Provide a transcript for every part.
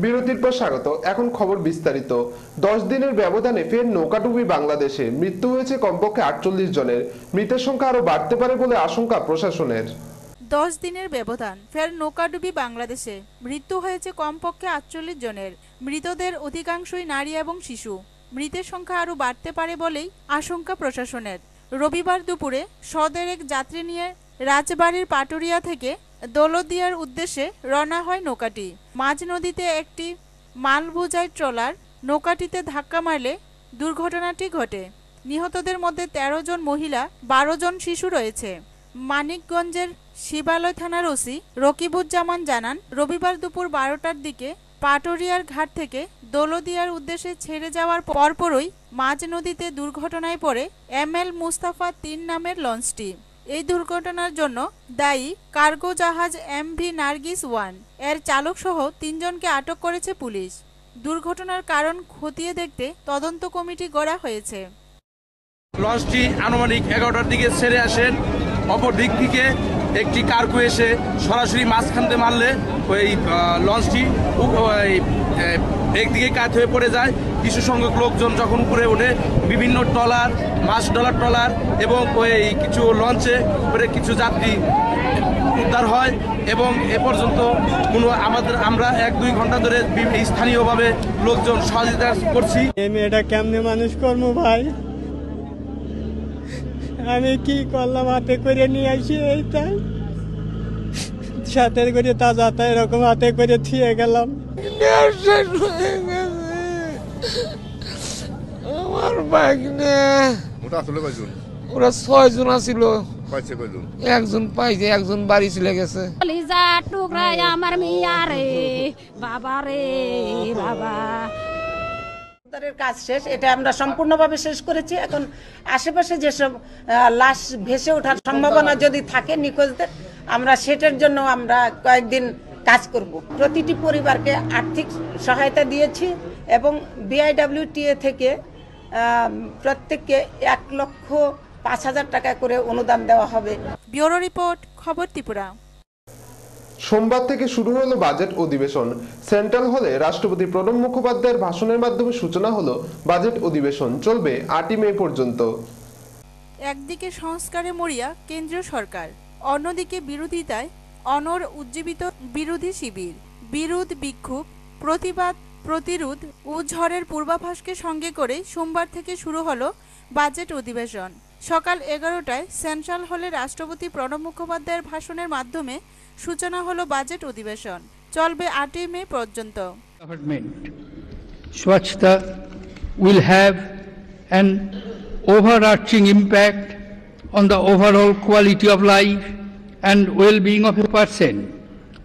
বিরতির পর স্বাগত। এখন খবর বিস্তারিত। 10 দিনের ব্যবধানে ফের নৌকাডুবি বাংলাদেশে। মৃত্যু হয়েছে কমপক্ষে 48 জনের। মৃতের সংখ্যা আরো বাড়তে পারে বলে আশঙ্কা প্রশাসনের। 10 দিনের ব্যবধান ফের নৌকাডুবি বাংলাদেশে। মৃত্যু হয়েছে কমপক্ষে 48 জনের। মৃতদের অধিকাংশই নারী এবং শিশু। মৃতের সংখ্যা আরও বাড়তে পারে বলেই আশঙ্কা প্রশাসনের। রবিবার দুপুরে সদেরেক যাত্রী নিয়ে রাজবাড়ির পাটুরিয়া থেকে দৌলতদিয়ার উদ্দেশ্যে রওনা হয় নৌকাটি। মাঝ নদীতে একটি মালবোঝাই ট্রলার নৌকাটিতে ধাক্কা মারলে দুর্ঘটনাটি ঘটে। নিহতদের মধ্যে 13 জন মহিলা, 12 জন শিশু রয়েছে। মানিকগঞ্জের শিবালয় থানার ওসি রকিবুজ্জামান জানান, রবিবার দুপুর 12টার দিকে পাটুরিয়ার ঘাট থেকে দৌলতদিয়ার উদ্দেশ্যে ছেড়ে যাওয়ার পরপরই মাঝ নদীতে দুর্ঘটনায় পড়ে ML মুস্তাফা 3 নামের লঞ্চটি। এই দুর্ঘটনার জন্য দায়ী কার্গো জাহাজ MV নার্গিস 1 এর চালক সহ 3 জনকে আটক করেছে পুলিশ। দুর্ঘটনার কারণ খতিয়ে দেখতে তদন্ত কমিটি গড়া হয়েছে। লঞ্চটি আনুমানিক 11টার দিকে ছেড়ে আসেন। অপর দিক থেকে একটি কার্গো এসে সরাসরি মাঝখানতে মারলে ওই লঞ্চটি একদিকে কাত হয়ে পড়ে যায়। কিছু সংখ্যক লোকজন যখন উপরে ওঠে, বিভিন্ন ট্রলার, মাছ ডলার ট্রলার এবং ওই কিছু লঞ্চে করে কিছু যাত্রী উদ্ধার হয় এবং এ পর্যন্ত আমরা 1-2 ঘন্টা ধরে স্থানীয়ভাবে লোকজন সহযোগিতা করছি। এটা কেমনে মানুষ কর্ম ভাই, আমি কি করলাম, হাতে করে নিয়ে আসি এইটা সাথে করে তাজা এরকম হাতে করে থিয়ে গেলাম। আমার বাইক ওরা 6 জন আছিল, একজন পাইছে, একজন বাড়ি চলে গেছে। আমার মিয়া রে বাবা রে বাবা, কাজ শেষ, এটা আমরা সম্পূর্ণভাবে শেষ করেছি। এখন আশেপাশে যেসব লাশ ভেসে ওঠার সম্ভাবনা যদি থাকে নিখোঁজদের, আমরা সেটার জন্য আমরা কয়েকদিন কাজ করব। প্রতিটি পরিবারকে আর্থিক সহায়তা দিয়েছি এবং BIWTA থেকে প্রত্যেককে 1,05,000 টাকা করে অনুদান দেওয়া হবে। ব্যুরো রিপোর্ট, খবর ত্রিপুরা। সোমবার থেকে শুরু হলো বাজেট অধিবেশন। সেন্ট্রাল হলে রাষ্ট্রপতি প্রণব মুখোপাধ্যায়ের ভাষণের মাধ্যমে সূচনা হলো বাজেট অধিবেশন। চলবে 8ই মে পর্যন্ত। একদিকে সংস্কারে মরিয়া কেন্দ্রীয় সরকার, অন্যদিকে বিরোধিতায় অনর উজ্জীবিত বিরোধী শিবির। বিরোধ, বিক্ষোভ, প্রতিবাদ, প্রতিরোধ ও ঝড়ের পূর্বাভাসকে সঙ্গে করে সোমবার থেকে শুরু হলো বাজেট অধিবেশন। সকাল 11টায় সেন্ট্রাল হলে রাষ্ট্রপতি প্রণব মুখোপাধ্যায়ের ভাষণের মাধ্যমে সূচনা হলো বাজেট অধিবেশন। চলবে 8ই মে পর্যন্ত। Swachhta will have an overarching impact on the overall quality of life and well-being of a person,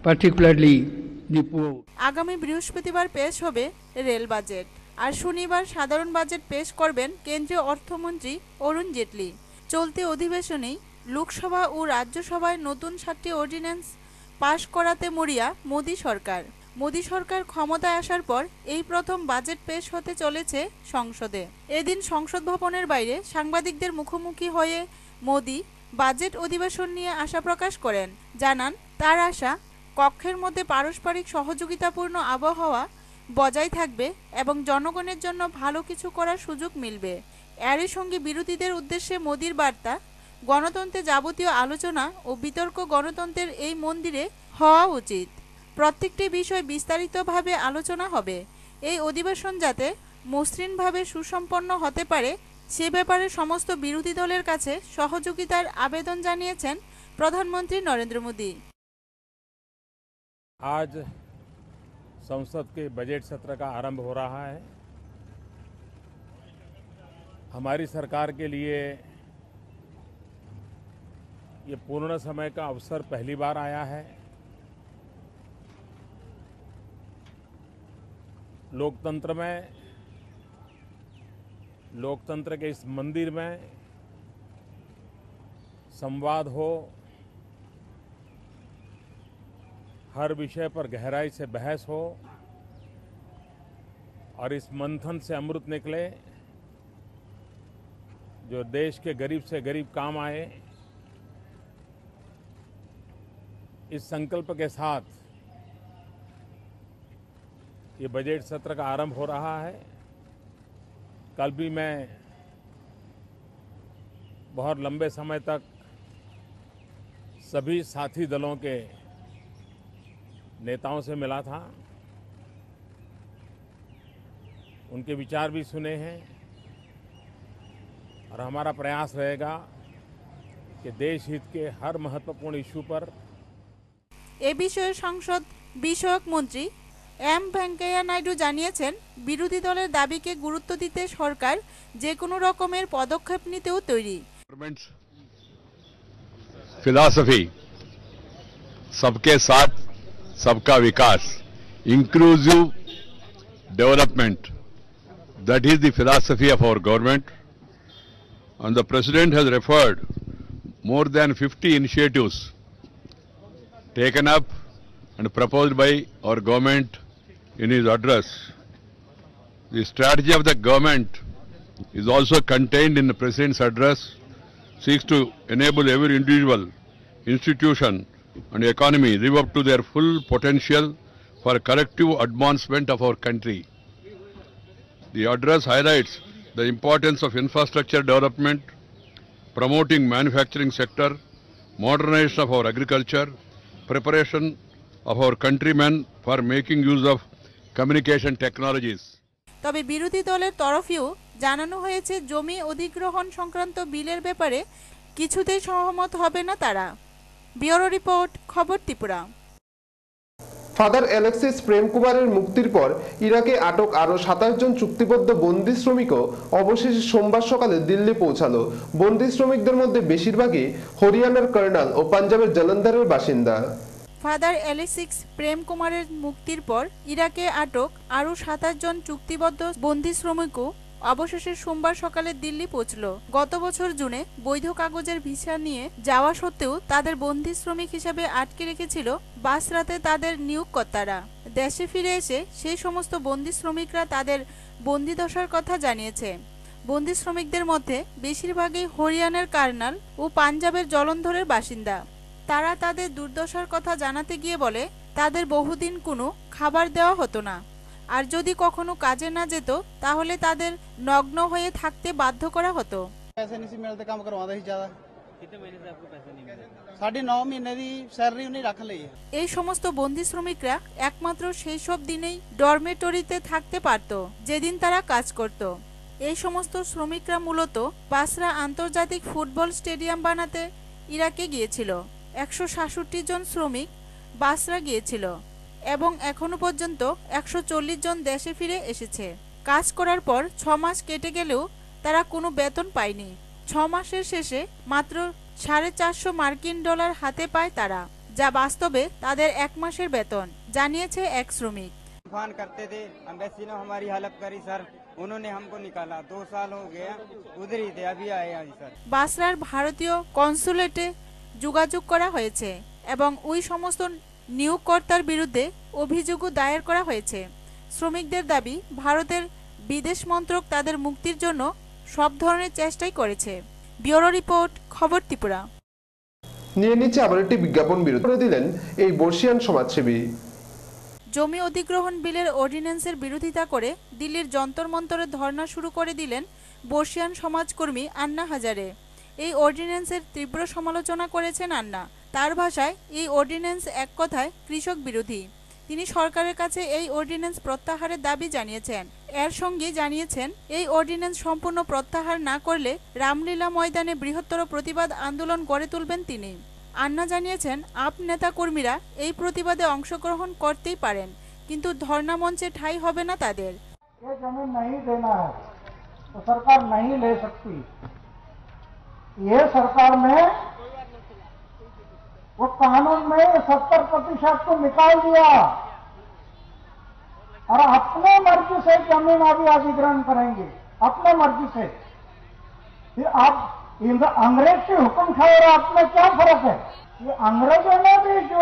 particularly the poor. আগামী বৃহস্পতিবার পেশ হবে রেল বাজেট, আর শনিবার সাধারণ বাজেট পেশ করবেন কেন্দ্রীয় অর্থমন্ত্রী অরুণ জেটলি। চলতি অধিবেশনেই লোকসভা ও রাজ্যসভায় নতুন 7টি অর্ডিন্যান্স পাশ করাতে মরিয়া মোদী সরকার। মোদী সরকার ক্ষমতায় আসার পর এই প্রথম বাজেট পেশ হতে চলেছে সংসদে। এদিন সংসদ ভবনের বাইরে সাংবাদিকদের মুখোমুখি হয়ে মোদী বাজেট অধিবেশন নিয়ে আশা প্রকাশ করেন। জানান, তার আশা কক্ষের মধ্যে পারস্পরিক সহযোগিতাপূর্ণ আবহাওয়া বজায় থাকবে এবং জনগণের জন্য ভালো কিছু করার সুযোগ মিলবে। এরই সঙ্গে বিরোধীদের উদ্দেশ্যে মোদীর বার্তা, গণতন্ত্রে যাবতীয় আলোচনা ও বিতর্ক গণতন্ত্রের এই মন্দিরে হওয়া উচিত। প্রত্যেকটি বিষয় বিস্তারিতভাবে আলোচনা হবে। এই অধিবেশন যাতে মসৃণভাবে সুসম্পন্ন হতে পারে সে ব্যাপারে সমস্ত বিরোধী দলের কাছে সহযোগিতার আবেদন জানিয়েছেন প্রধানমন্ত্রী নরেন্দ্র মোদী। आज संसद के बजट सत्र का आरंभ हो रहा है। हमारी सरकार के लिए ये पूर्ण समय का अवसर पहली बार आया है। लोकतंत्र में, लोकतंत्र के इस मंदिर में संवाद हो, हर विषय पर गहराई से बहस हो और इस मंथन से अमृत निकले जो देश के गरीब से गरीब काम आए। इस संकल्प के साथ ये बजट सत्र का आरंभ हो रहा है। कल भी मैं बहुत लंबे समय तक सभी साथी दलों के नेताओं से मिला था, उनके विचार भी सुने हैं और हमारा प्रयास रहेगा कि देश हित के हर महत्वपूर्ण इश्यू पर এ বিষয়ে সংসদ বিষয়ক মন্ত্রী এম ভেঙ্কাইয়া নাইডু জানিয়েছেন, বিরোধী দলের দাবিকে গুরুত্ব দিতে সরকার যে কোনো রকমের পদক্ষেপ নিতেও তৈরি। फिलॉसफी सबके साथ सबका विकास, inclusive development, that is the philosophy of our government, and the President has referred more than 50 initiatives taken up and proposed by our government in his address. The strategy of the government is also contained in the President's address, seeks to enable every individual, institution and economy live up to their full potential for collective advancement of our country. The address highlights the importance of infrastructure development, promoting manufacturing sector, modernization of our agriculture, preparation of our countrymen for making use of communication technologies. তবে বিরোধী দলের তরফেও জানানো হয়েছে জমি অধিগ্রহণ সংক্রান্ত বিলের ব্যাপারে কিছুতেই সহমত হবে না তারা। ব্যুরো রিপোর্ট, খবর ত্রিপুরা। ফাদার অ্যালেক্সিস প্রেম কুমারের মুক্তির পর ইরাকে আটক আরও 27 জন চুক্তিবদ্ধ বন্দী শ্রমিকও অবশেষে সোমবার সকালে দিল্লি পৌঁছালো। বন্দী শ্রমিকদের মধ্যে বেশিরভাগই হরিয়ানার কর্নাল ও পাঞ্জাবের জলন্ধরের বাসিন্দা। ফাদার অ্যালেক্সিস প্রেম কুমারের মুক্তির পর ইরাকে আটক আরও 27 জন চুক্তিবদ্ধ বন্দী শ্রমিকও অবশেষে সোমবার সকালে দিল্লি পৌঁছল। গত বছর জুনে বৈধ কাগজের ভিসা নিয়ে যাওয়া সত্ত্বেও তাদের বন্দী শ্রমিক হিসেবে আটকে রেখেছিল বাসরাতে তাদের নিয়োগকর্তারা। দেশে ফিরে এসে সেই সমস্ত বন্দী শ্রমিকরা তাদের বন্দিদশার কথা জানিয়েছে। বন্দী শ্রমিকদের মধ্যে বেশিরভাগই হরিয়ানার কার্নাল ও পাঞ্জাবের জলন্ধরের বাসিন্দা। তারা তাদের দুর্দশার কথা জানাতে গিয়ে বলে, তাদের বহুদিন কোনো খাবার দেওয়া হতো না, আর যদি কখনো কাজে না যেত তাহলে তাদের নগ্ন হয়ে থাকতে বাধ্য করা হতো। এই সমস্ত বন্দী শ্রমিকরা একমাত্র সেই সব দিনেই ডরমেটরিতে থাকতে পারত যেদিন তারা কাজ করত। এই সমস্ত শ্রমিকরা মূলত বাসরা আন্তর্জাতিক ফুটবল স্টেডিয়াম বানাতে ইরাকে গিয়েছিল। 166 জন শ্রমিক বাসরা গিয়েছিল এবং এখনো পর্যন্ত 140 জন দেশে ফিরে এসেছে। কাজ করার পর 6 মাস কেটে গেলেও তারা কোনো বেতন পায়নি। 6 মাসের শেষে মাত্র $450 মার্কিন হাতে পায় তারা, যা বাস্তবে তাদের 1 মাসের বেতন, জানিয়েছে এক শ্রমিক। বাসরার ভারতীয় কনসুলেটে যোগাযোগ করা হয়েছে এবং ওই সমস্ত নিয়োগকর্তার বিরুদ্ধে অভিযোগও দায়ের করা হয়েছে। শ্রমিকদের দাবি, ভারতের বিদেশ মন্ত্রক তাদের মুক্তির জন্য সব ধরনের চেষ্টাই করেছে। ব্যুরো রিপোর্ট, খবর ত্রিপুরা। নিয়ে নিচ্ছে আবার একটি বিজ্ঞাপন বিরতি করে দিলেন এই বর্ষিয়ান সমাজসেবী। জমি অধিগ্রহণ বিলের অর্ডিন্যান্সের বিরোধিতা করে দিল্লির যন্তর মন্তরে ধর্ণা শুরু করে দিলেন বর্ষিয়ান সমাজকর্মী আন্না হাজারে। এই অর্ডিন্যান্সের তীব্র সমালোচনা করেছেন আন্না। তার ভাষায় এই অর্ডিন্যান্স এক কথায় কৃষক বিরোধী। তিনি সরকারের কাছে এই অর্ডিন্যান্স প্রত্যাহারের দাবি জানিয়েছেন। এর সঙ্গে জানিয়েছেন, এই অর্ডিন্যান্স সম্পূর্ণ প্রত্যাহার না করলে রামলীলা ময়দানে বৃহত্তর প্রতিবাদ আন্দোলন গড়ে তুলবেন তিনি। আন্না জানিয়েছেন, আপ নেতা কর্মীরা এই প্রতিবাদে অংশগ্রহণ করতেই পারেন, কিন্তু ধর্ণা মঞ্চে ঠাঁই হবে না তাদের। सरकार नहीं ले सकती। ये सरकार ने वो कानून में 70% को निकाल दिया और अपने मर्जी से जमीन अभी अधिग्रहण करेंगे, अपने मर्जी से। फिर आप अंग्रेज से हुक्म खाए और आप में क्या फर्क है? ये अंग्रेजों ने भी जो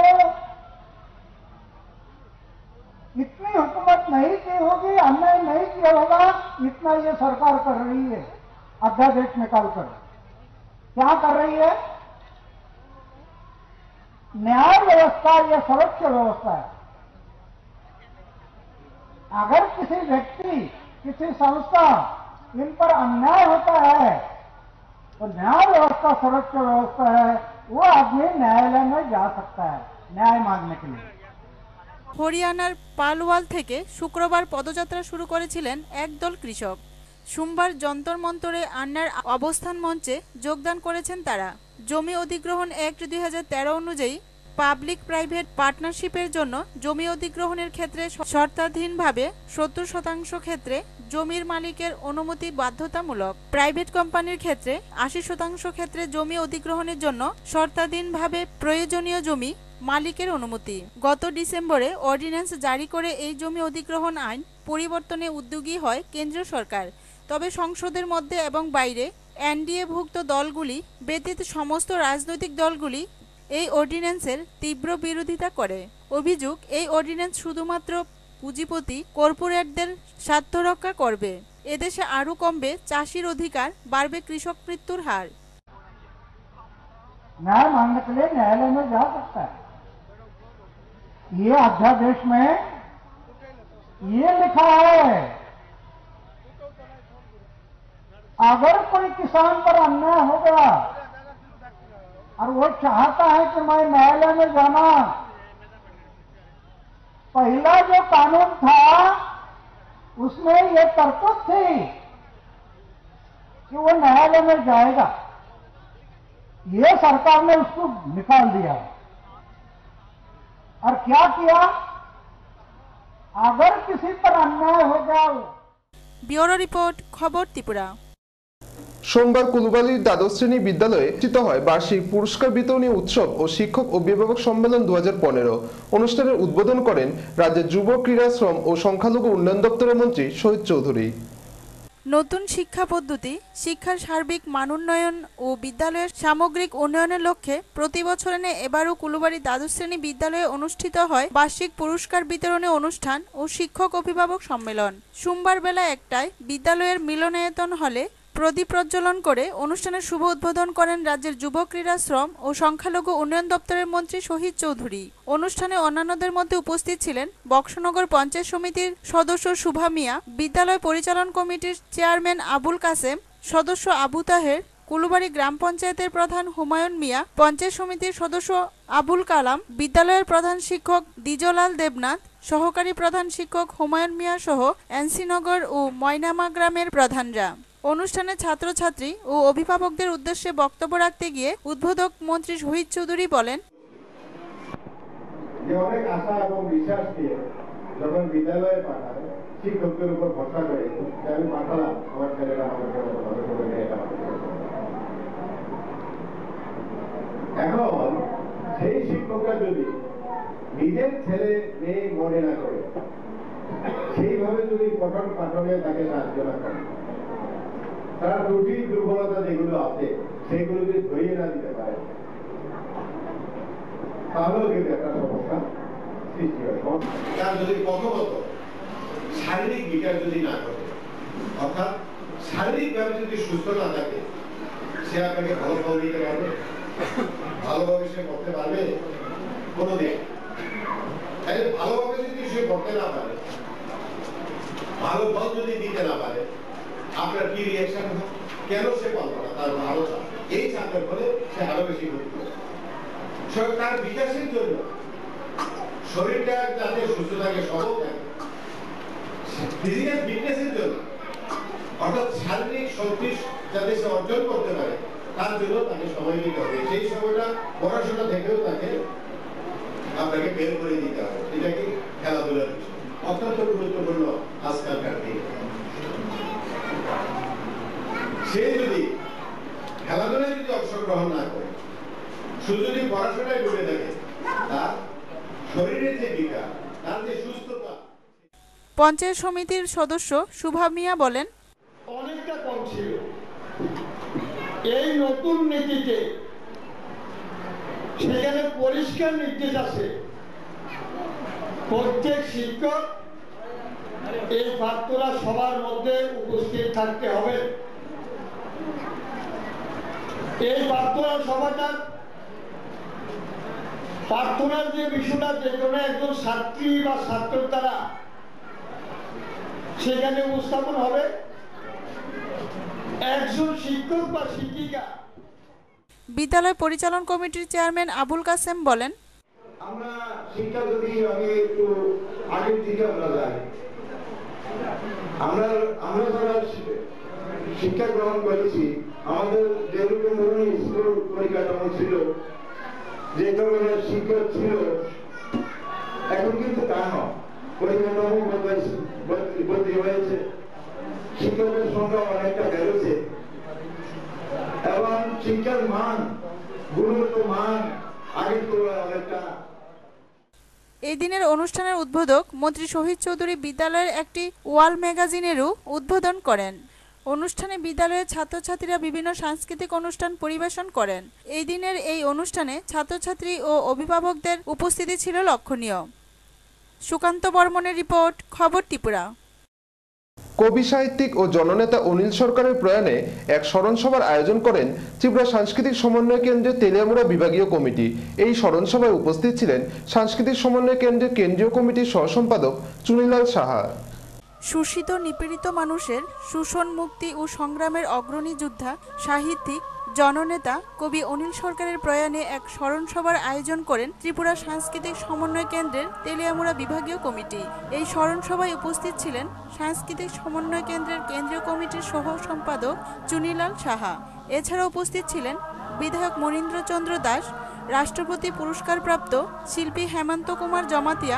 इतनी हुकूमत नहीं की होगी, अन्याय नहीं किया होगा, इतना ये सरकार कर रही है। अध्यादेश निकालकर क्या कर रही है? न्याय व्यवस्था, यह सर्वोच्च व्यवस्था है। अगर किसी व्यक्ति किसी संस्था इन पर अन्याय होता है तो न्याय व्यवस्था सर्वोच्च व्यवस्था है, वो आदमी न्यायालय में जा सकता है न्याय मांगने के लिए। হরিয়ানার পালওয়াল থেকে শুক্রবার পদযাত্রা শুরু করেছিলেন একদল কৃষক। সোমবার যন্তর মন্তরে আন্নার অবস্থান মঞ্চে যোগদান করেছেন তারা। জমি অধিগ্রহণ অ্যাক্ট 2013 অনুযায়ী পাবলিক প্রাইভেট পার্টনারশিপের জন্য জমি অধিগ্রহণের ক্ষেত্রে শর্তাধীনভাবে 70% ক্ষেত্রে জমির মালিকের অনুমতি বাধ্যতামূলক। প্রাইভেট কোম্পানির ক্ষেত্রে 80% ক্ষেত্রে জমি অধিগ্রহণের জন্য শর্তাধীনভাবে প্রয়োজনীয় জমি মালিকের অনুমতি। গত ডিসেম্বরে অর্ডিন্যান্স জারি করে এই জমি অধিগ্রহণ আইন পরিবর্তনে উদ্যোগী হয় কেন্দ্রীয় সরকার। তবে সংসদের মধ্যে এবং বাইরে এনডিএভুক্ত দলগুলি ব্যতীত সমস্ত রাজনৈতিক দলগুলি এই অর্ডিন্যান্সের তীব্র বিরোধিতা করে। অভিযোগ, এই অর্ডিন্যান্স শুধুমাত্র পুঁজিপতি কর্পোরেটদের স্বার্থ রক্ষা করবে। এদেশে আরও কমবে চাষির অধিকার, বাড়বে কৃষক মৃত্যুর হার। न्याय मांगने के लिए न्यायालय में जा सकता है। ये अध्यादेश में ये लिखा है, अगर कोई किसान पर अन्याय होगा और वो चाहता है कि मैं न्यायालय में जाना, पहला जो कानून था उसमें ये तरतूब थी कि वो न्यायालय में जाएगा। ये सरकार ने उसको निकाल दिया और क्या किया, अगर किसी पर अन्याय हो जाए। ব্যুরো রিপোর্ট, খবর ত্রিপুরা। সোমবার কুলুবালির দ্বাদশ শ্রেণী বিদ্যালয়ে অনুষ্ঠিত হয় বার্ষিক পুরস্কার বিতরণী উৎসব ও শিক্ষক অভিভাবক সম্মেলন 2015। অনুষ্ঠানের উদ্বোধন করেন রাজ্যের যুব ক্রীড়া শ্রম ও সংখ্যালঘু উন্নয়ন দপ্তরের মন্ত্রী শহীদ চৌধুরী। নতুন শিক্ষা পদ্ধতি, শিক্ষার সার্বিক মানোন্নয়ন ও বিদ্যালয়ের সামগ্রিক উন্নয়নের লক্ষ্যে প্রতি বছর এবারও কুলুবাড়ি দ্বাদশ শ্রেণী বিদ্যালয়ে অনুষ্ঠিত হয় বার্ষিক পুরস্কার বিতরণী অনুষ্ঠান ও শিক্ষক অভিভাবক সম্মেলন। সোমবার বেলা 1টায় বিদ্যালয়ের মিলনায়তন হলে প্রদীপ প্রজ্বলন করে অনুষ্ঠানের শুভ উদ্বোধন করেন রাজ্যের যুব ক্রীড়া শ্রম ও সংখ্যালঘু উন্নয়ন দপ্তরের মন্ত্রী শহীদ চৌধুরী। অনুষ্ঠানে অন্যান্যদের মধ্যে উপস্থিত ছিলেন বক্সনগর পঞ্চায়েত সমিতির সদস্য শুভা মিয়া, বিদ্যালয় পরিচালন কমিটির চেয়ারম্যান আবুল কাসেম, সদস্য আবু তাহের, কুলুবাড়ি গ্রাম পঞ্চায়েতের প্রধান হুমায়ুন মিয়া, পঞ্চায়েত সমিতির সদস্য আবুল কালাম, বিদ্যালয়ের প্রধান শিক্ষক দ্বিজলাল দেবনাথ, সহকারী প্রধান শিক্ষক হুমায়ুন মিয়া সহ এনসিনগর ও ময়নামা গ্রামের প্রধানরা। অনুষ্ঠানে ছাত্রছাত্রী ও অভিভাবকদের উদ্দেশ্যে বক্তব্য রাখতে গিয়ে উদ্বোধক মন্ত্রী শহীদ চৌধুরী বলেন, অনেক আশা এবং বিশ্বাস দিয়ে যখন বিদ্যালয়ে পাঠায় শিক্ষকদের উপর ভরসা করে আমি পাঠালাম আমার ছেলেরা আমাকে এখন সেই শিক্ষকরা যদি নিজের ছেলে মেয়ে মনে না করে সেইভাবে যদি পঠন পাঠনে তাকে সাহায্য না করে, তারা ত্রুটি দুর্বলতা যেগুলো আছে সেগুলো যদি ধরিয়ে না দিতে পারে তাহলেও কিন্তু একটা সমস্যা সৃষ্টি হয়। তার যদি প্রথমত শারীরিক বিকাশ যদি না করে, অর্থাৎ শারীরিকভাবে যদি সুস্থ না থাকে, সে আপনাকে ভালো ফল দিতে পারবে, ভালোভাবে সে পড়তে পারবে কোনোদিন। তাই ভালোভাবে যদি সে পড়তে না পারে, ভালো ফল যদি দিতে না পারে, আপনার কি রিয়াকশন হয়? কেন সে পারবে না? তার ভালো চাপ, এই চাপের ফলে সে আরো বেশি ক্ষতি করে। তার বিকাশের জন্য শরীরটা যাতে সুস্থ থাকে, সবল থাকে, ফিজিক্যাল ফিটনেসের জন্য অর্থাৎ শারীরিক শক্তি যাতে সে অর্জন করতে পারে, তার জন্য তাকে সময় দিতে হবে। সেই সময়টা পড়াশোনা থেকেও তাকে আপনাকে বের করে দিতে হবে। এটা কি খেলাধুলার বিষয় অত্যন্ত গুরুত্বপূর্ণ আজকালকার দিনে। সে যদি খেলাধুলায় যদি অংশগ্রহণ না করে, শুধু যদি পড়াশোনায় ডুবে থাকে, তার শরীরের যে বিকাশ, তার যে সুস্থতা। পঞ্চায়েত সমিতির সদস্য শুভা মিয়া বলেন, অনেকটা কম ছিল। এই নতুন নীতিতে সেখানে পরিষ্কার নির্দেশ আছে, প্রত্যেক শিক্ষক এই প্রার্থনা সবার মধ্যে উপস্থিত থাকতে হবে। এই প্রার্থনা সভাটা প্রার্থনার যে বিষয়টা যে কোনো একজন ছাত্রী বা ছাত্রের দ্বারা সেখানে উপস্থাপন হবে একজন শিক্ষক বা শিক্ষিকা। বিদ্যালয় পরিচালন কমিটির চেয়ারম্যান আবুল কাসেম বলেন, আমরা শিক্ষা যদি আমি একটু আগের দিকে আমরা যাই, আমরা যারা শিক্ষা গ্রহণ করেছি, আমাদের যেরকম স্কুল পরিকাঠামো ছিল, যে ধরনের শিক্ষক ছিল, এখন কিন্তু তা নয়। পরিকাঠামো বদলি হয়েছে, শিক্ষকের সংখ্যা অনেকটা বেড়েছে এবং শিক্ষার মান, গুণগত মান আগের তুলনায় অনেকটা। এই দিনের অনুষ্ঠানের উদ্বোধক মন্ত্রী শহীদ চৌধুরী বিদ্যালয়ের একটি ওয়াল ম্যাগাজিনেরও উদ্বোধন করেন। অনুষ্ঠানে বিদ্যালয়ের ছাত্রছাত্রীরা বিভিন্ন সাংস্কৃতিক অনুষ্ঠান পরিবেশন করেন। এই দিনের এই অনুষ্ঠানে ছাত্রছাত্রী ও অভিভাবকদের উপস্থিতি ছিল লক্ষণীয়। সুকান্ত বর্মনের রিপোর্ট, খবর ত্রিপুরা। কবি সাহিত্যিক ও জননেতা অনিল সরকারের প্রয়াণে এক স্মরণসভার আয়োজন করেন ত্রিপুরা সাংস্কৃতিক সমন্বয় কেন্দ্রের তেলিয়ামুড়া বিভাগীয় কমিটি। এই স্মরণসভায় উপস্থিত ছিলেন সাংস্কৃতিক সমন্বয় কেন্দ্রের কেন্দ্রীয় কমিটির সহসম্পাদক চুনিলাল সাহা। শোষিত নিপীড়িত মানুষের শোষণ মুক্তি ও সংগ্রামের অগ্রণী যোদ্ধা, সাহিত্যিক, জননেতা কবি অনিল সরকারের প্রয়াণে এক স্মরণসভার আয়োজন করেন ত্রিপুরা সাংস্কৃতিক সমন্বয় কেন্দ্রের তেলিয়ামুড়া বিভাগীয় কমিটি। এই স্মরণসভায় উপস্থিত ছিলেন সাংস্কৃতিক সমন্বয় কেন্দ্রের কেন্দ্রীয় কমিটির সহ সম্পাদক চুনিলাল সাহা। এছাড়া উপস্থিত ছিলেন বিধায়ক মনীন্দ্র চন্দ্র দাস, রাষ্ট্রপতি পুরস্কারপ্রাপ্ত শিল্পী হেমন্ত কুমার জমাতিয়া,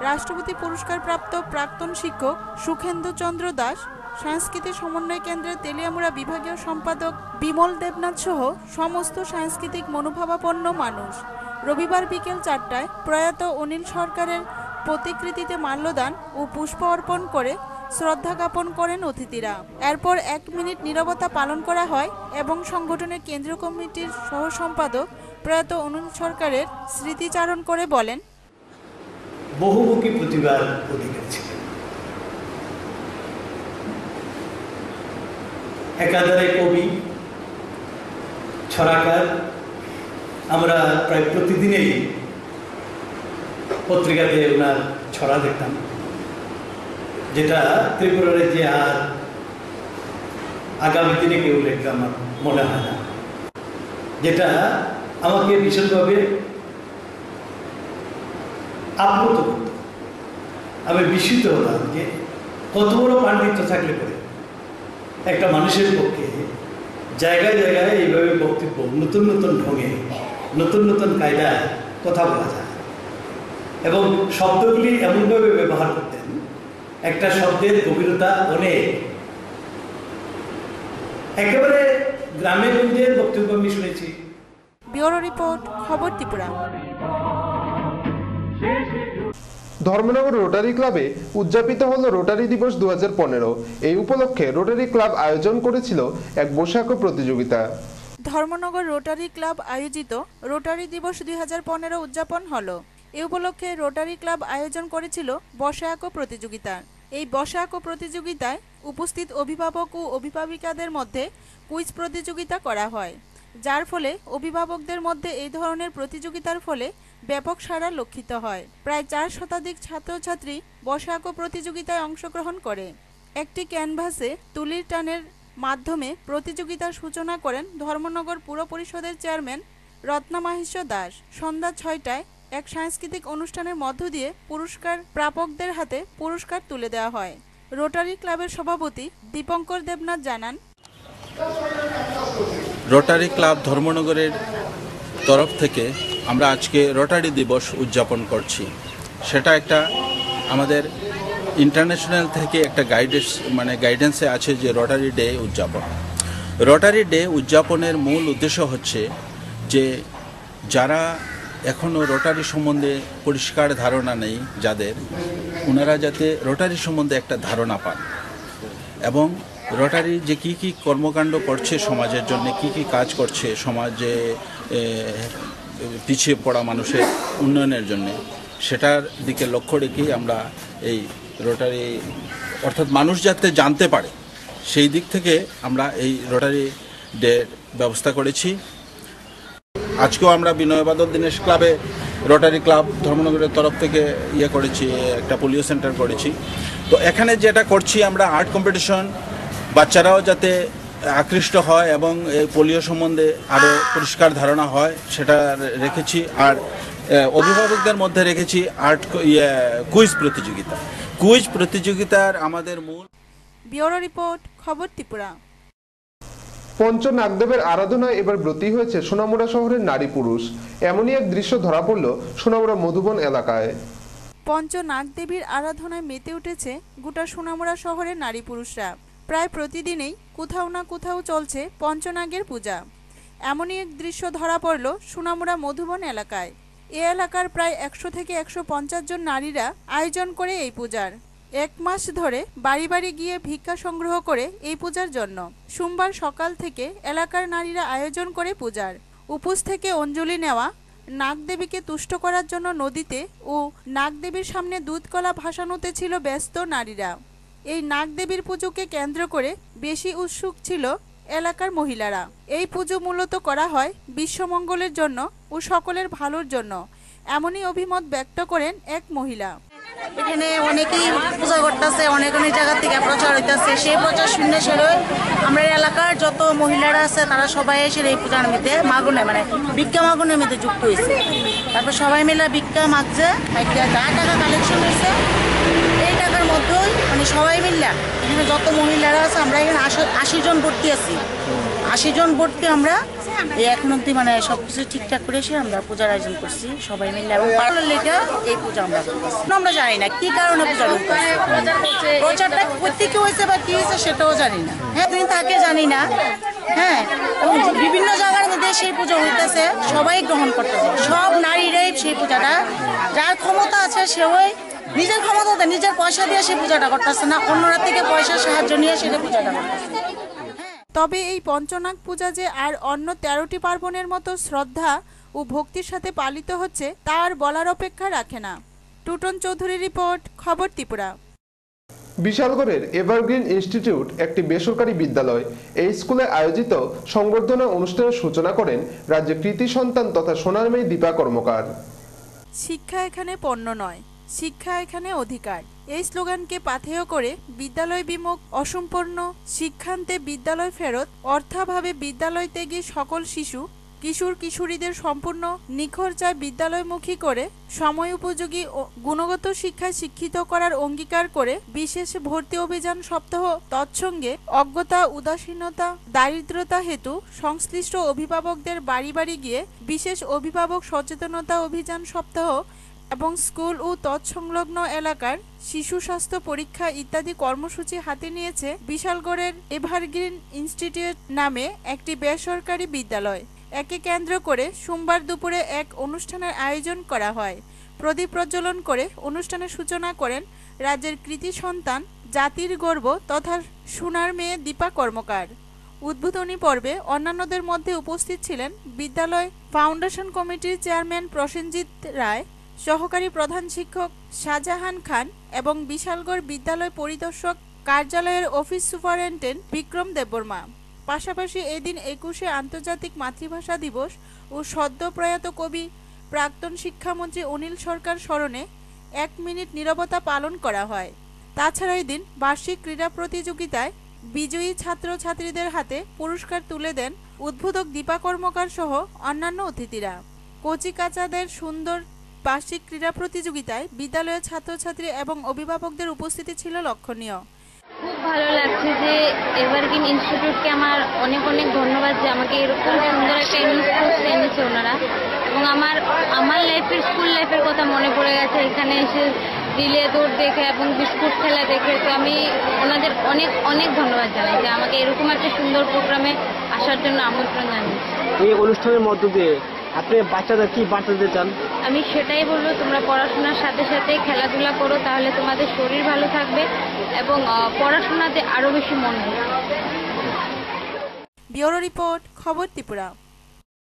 রাষ্ট্রপতি পুরস্কারপ্রাপ্ত প্রাক্তন শিক্ষক সুখেন্দু চন্দ্র দাস, সাংস্কৃতিক সমন্বয় কেন্দ্রের তেলিয়ামুড়া বিভাগীয় সম্পাদক বিমল দেবনাথ সহ সমস্ত সাংস্কৃতিক মনোভাবাপন্ন মানুষ। রবিবার বিকেল 4টায় প্রয়াত অনিল সরকারের প্রতিকৃতিতে মাল্যদান ও পুষ্প অর্পণ করে শ্রদ্ধা জ্ঞাপন করেন অতিথিরা। এরপর 1 মিনিট নীরবতা পালন করা হয় এবং সংগঠনের কেন্দ্রীয় কমিটির সহ সম্পাদক প্রয়াত অনিল সরকারের স্মৃতিচারণ করে বলেন, বহুমুখী প্রতিভার অধিকারী ছিলেন। একাধারে কবি, ছড়াকার। আমরা প্রায় প্রতিদিনেই পত্রিকাতে ওনার ছড়া দেখতাম, যেটা ত্রিপুরার যে আর আগামী দিনে কেউ লিখতে আমার মনে হয় না, যেটা আমাকে ভীষণভাবে আপ্লুত করত। আমি বিস্মিত হতাম যে কত বড় পাণ্ডিত্য থাকলে পরে একটা মানুষের পক্ষে জায়গায় জায়গায় এইভাবে বক্তব্য, নতুন নতুন ঢঙে, নতুন নতুন কায়দায় কথা বলা যায় এবং শব্দগুলি এমনভাবে ব্যবহার করতেন, একটা শব্দের গভীরতা অনেক। একেবারে গ্রামে গঞ্জের বক্তব্য আমি শুনেছি। ব্যুরো রিপোর্ট, খবর ত্রিপুরা। ধর্মনগর রোটারি ক্লাবে উদযাপিত হলো রোটারি দিবস 2015। এই উপলক্ষে রোটারি ক্লাব আয়োজন করেছিল এক বৈশাখী প্রতিযোগিতা। ধর্মনগর রোটারি ক্লাব আয়োজিত রোটারি দিবস 2015 উদযাপন হলো। এই উপলক্ষে রোটারি ক্লাব আয়োজন করেছিল বসায়াক প্রতিযোগিতা। এই বসায়াক প্রতিযোগিতায় উপস্থিত অভিভাবক ও অভিভাবিকাদের মধ্যে কুইজ প্রতিযোগিতা করা হয়, যার ফলে অভিভাবকদের মধ্যে এই ধরনের প্রতিযোগিতার ফলে ব্যাপক সাড়া লক্ষিত হয়। প্রায় 4 শতাধিক ছাত্রছাত্রী বসায়াক প্রতিযোগিতায় অংশগ্রহণ করে। একটি ক্যানভাসে তুলির টানের মাধ্যমে প্রতিযোগিতার সূচনা করেন ধর্মনগর পুর পরিষদের চেয়ারম্যান রত্নামাহিষ্য দাস। সন্ধ্যা 6টায় এক সাংস্কৃতিক অনুষ্ঠানের মধ্য দিয়ে পুরস্কার প্রাপকদের হাতে পুরস্কার তুলে দেওয়া হয়। রোটারি ক্লাবের সভাপতি দীপঙ্কর দেবনাথ জানান, রোটারি ক্লাব ধর্মনগরের তরফ থেকে আমরা আজকে রোটারি দিবস উদযাপন করছি। সেটা একটা আমাদের ইন্টারন্যাশনাল থেকে একটা গাইডেন্সে আছে যে রোটারি ডে উদযাপন। রোটারি ডে উদযাপনের মূল উদ্দেশ্য হচ্ছে যে যারা এখনও রোটারি সম্বন্ধে পরিষ্কার ধারণা নেই, যাদের, ওনারা যাতে রোটারি সম্বন্ধে একটা ধারণা পান এবং রোটারি যে কী কী কর্মকাণ্ড করছে সমাজের জন্য, কী কী কাজ করছে সমাজে পিছিয়ে পড়া মানুষের উন্নয়নের জন্য, সেটার দিকে লক্ষ্য রেখেই আমরা এই রোটারি, অর্থাৎ মানুষ যাতে জানতে পারে সেই দিক থেকে আমরা এই রোটারি ডে ব্যবস্থা করেছি। আজকেও আমরা বিনয় বাদল দীনেশ ক্লাবে রোটারি ক্লাব ধর্মনগরের তরফ থেকে করেছি, একটা পোলিও সেন্টার করেছি। তো এখানে যেটা করছি আমরা আর্ট কম্পিটিশন, বাচ্চারাও যাতে আকৃষ্ট হয় এবং এই পোলিও সম্বন্ধে আরও পরিষ্কার ধারণা হয় সেটা রেখেছি। আর অভিভাবকদের মধ্যে রেখেছি কুইজ প্রতিযোগিতা। কুইজ প্রতিযোগিতার আমাদের মূল। ব্যুরো রিপোর্ট, খবর ত্রিপুরা। পঞ্চ নাগদেবের আরাধনায় এবার ব্রতী হয়েছে সোনামুড়া শহরের নারী পুরুষ। এমনই এক দৃশ্য ধরা পড়ল সোনামুড়া মধুবন এলাকায়। পঞ্চ নাগদেবীর আরাধনায় মেতে উঠেছে গোটা সোনামুড়া শহরের নারী পুরুষরা। প্রায় প্রতিদিনই কোথাও না কোথাও চলছে পঞ্চনাগের পূজা। এমনই এক দৃশ্য ধরা পড়ল সোনামুড়া মধুবন এলাকায়। এ এলাকার প্রায় 100 থেকে 150 জন নারীরা আয়োজন করে এই পূজার। 1 মাস ধরে বাড়ি বাড়ি গিয়ে ভিক্ষা সংগ্রহ করে এই পূজার জন্য। সোমবার সকাল থেকে এলাকার নারীরা আয়োজন করে পূজার। উপোস থেকে অঞ্জলি নেওয়া, নাগদেবীকে তুষ্ট করার জন্য নদীতে ও নাগদেবীর সামনে দুধ কলা ভাসানোতে ছিল ব্যস্ত নারীরা। এই নাগদেবীর পুজোকে কেন্দ্র করে বেশি উৎসুক ছিল এলাকার মহিলারা। এই পুজো মূলত করা হয় বিশ্বমঙ্গলের জন্য ও সকলের ভালোর জন্য, এমনই অভিমত ব্যক্ত করেন এক মহিলা। এখানে অনেকেই পূজা করতেছে, অনেক অনেক জায়গা থেকে প্রচার হইতেছে। সেই প্রচার শুনে সেরে আমরা এলাকার যত মহিলারা আছে তারা সবাই এসে এই পূজার মধ্যে মাগুনে মানে ভিক্ষা মাগুনের মধ্যে যুক্ত হয়েছে। তারপর সবাই মিলে ভিক্ষা মাগছে, যা টাকা কালেকশন হয়েছে এই টাকার মধ্যেই মানে সবাই মিললে এখানে যত মহিলারা আছে আমরা এখানে 80 জন ভর্তি আছি। 80 জন ভর্তি আমরা এই এখন অব্দি মানে সবকিছু ঠিকঠাক করে এসে আমরা পূজার আয়োজন করছি সবাই মিলে। এবং পাড়ার লেগে এই পূজা আমরা করতেছি। আমরা জানি না কি কারণে পূজা করতেছি, প্রচারটা প্রত্যেকে হয়েছে বা কি হয়েছে সেটাও জানি না। হ্যাঁ দিন থাকে জানি না। হ্যাঁ, এবং বিভিন্ন জায়গার মধ্যে সেই পুজো হইতেছে, সবাই গ্রহণ করতেছে। সব নারীরাই সেই পূজাটা, যার ক্ষমতা আছে সেওই নিজের ক্ষমতা নিজের পয়সা দিয়ে সেই পূজাটা করতেছে না, অন্যরা থেকে পয়সার সাহায্য নিয়ে সেটা পূজাটা করতেছে। তবে এই পঞ্চনাগ পূজা যে আর অন্য 13টি পার্বণের মতো শ্রদ্ধা ও ভক্তির সাথে পালিত হচ্ছে তা আর বলার অপেক্ষা রাখে না। টুটন চৌধুরী রিপোর্ট, খবর ত্রিপুরা। বিশালগড়ের এভারগ্রিন ইনস্টিটিউট একটি বেসরকারি বিদ্যালয়। এই স্কুলে আয়োজিত সংবর্ধনা অনুষ্ঠানের সূচনা করেন রাজ্যের কৃতি সন্তান তথা সোনার মেয়ে দীপা কর্মকার। শিক্ষা এখানে পণ্য নয়, শিক্ষা এখানে অধিকার। এই স্লোগানকে পাথেয় করে বিদ্যালয় বিমুখ অসম্পূর্ণ শিক্ষান্তে বিদ্যালয় ফেরত অর্থাভাবে বিদ্যালয় ত্যাগী সকল শিশু কিশোর কিশোরীদের সম্পূর্ণ নিখর চায় বিদ্যালয়মুখী করে সময় উপযোগী ও গুণগত শিক্ষায় শিক্ষিত করার অঙ্গীকার করে বিশেষ ভর্তি অভিযান সপ্তাহ, তৎসঙ্গে অজ্ঞতা, উদাসীনতা, দারিদ্রতা হেতু সংশ্লিষ্ট অভিভাবকদের বাড়ি বাড়ি গিয়ে বিশেষ অভিভাবক সচেতনতা অভিযান সপ্তাহ এবং স্কুল ও তৎসংলগ্ন এলাকার শিশু স্বাস্থ্য পরীক্ষা ইত্যাদি কর্মসূচি হাতে নিয়েছে বিশালগড়ের এভারগ্রিন ইনস্টিটিউট নামে একটি বেসরকারি বিদ্যালয়। একে কেন্দ্র করে সোমবার দুপুরে এক অনুষ্ঠানের আয়োজন করা হয়। প্রদীপ প্রজ্বলন করে অনুষ্ঠানের সূচনা করেন রাজ্যের কৃতি সন্তান, জাতির গর্ব তথা সোনার মেয়ে দীপা কর্মকার। উদ্বোধনী পর্বে অন্যান্যদের মধ্যে উপস্থিত ছিলেন বিদ্যালয় ফাউন্ডেশন কমিটির চেয়ারম্যান প্রসেনজিৎ রায়, সহকারী প্রধান শিক্ষক শাহজাহান খান এবং বিশালগড় বিদ্যালয় পরিদর্শক কার্যালয়ের অফিস সুপারিনটেন্ডেন্ট বিক্রম দেববর্মা। পাশাপাশি এদিন 21শে আন্তর্জাতিক মাতৃভাষা দিবস ও সদ্য প্রয়াত কবি প্রাক্তন শিক্ষামন্ত্রী অনিল সরকার স্মরণে 1 মিনিট নীরবতা পালন করা হয়। তাছাড়া এদিন বার্ষিক ক্রীড়া প্রতিযোগিতায় বিজয়ী ছাত্রছাত্রীদের হাতে পুরস্কার তুলে দেন উদ্বোধক দীপা কর্মকার সহ অন্যান্য অতিথিরা। কচিকাচাদের সুন্দর বার্ষিক ক্রীড়া প্রতিযোগিতায় বিদ্যালয়ের ছাত্রছাত্রী এবং অভিভাবকদের উপস্থিতি ছিল লক্ষণীয়। খুব ভালো লাগছে যে এভারগ্রিন ইনস্টিটিউটকে আমার অনেক অনেক ধন্যবাদ যে আমাকে এরকম সুন্দর একটা ইনস্টিটিউট এনেছে ওনারা, এবং আমার লাইফের স্কুল লাইফের কথা মনে পড়ে গেছে এখানে এসে রিলে দৌড় দেখে এবং বিস্কুট খেলা দেখে। তো আমি ওনাদের অনেক অনেক ধন্যবাদ জানাই যে আমাকে এরকম একটা সুন্দর প্রোগ্রামে আসার জন্য আমন্ত্রণ জানাই। এই অনুষ্ঠানের মধ্য দিয়ে আপনি বাচ্চাদের কি বার্তা দিতে চান? আমি সেটাই বলবো, তোমরা পড়াশোনার সাথে সাথে খেলাধুলা করো, তাহলে তোমাদের শরীর ভালো থাকবে এবং পড়াশোনাতে আরো বেশি মন হবে। ব্যুরো রিপোর্ট, খবর ত্রিপুরা।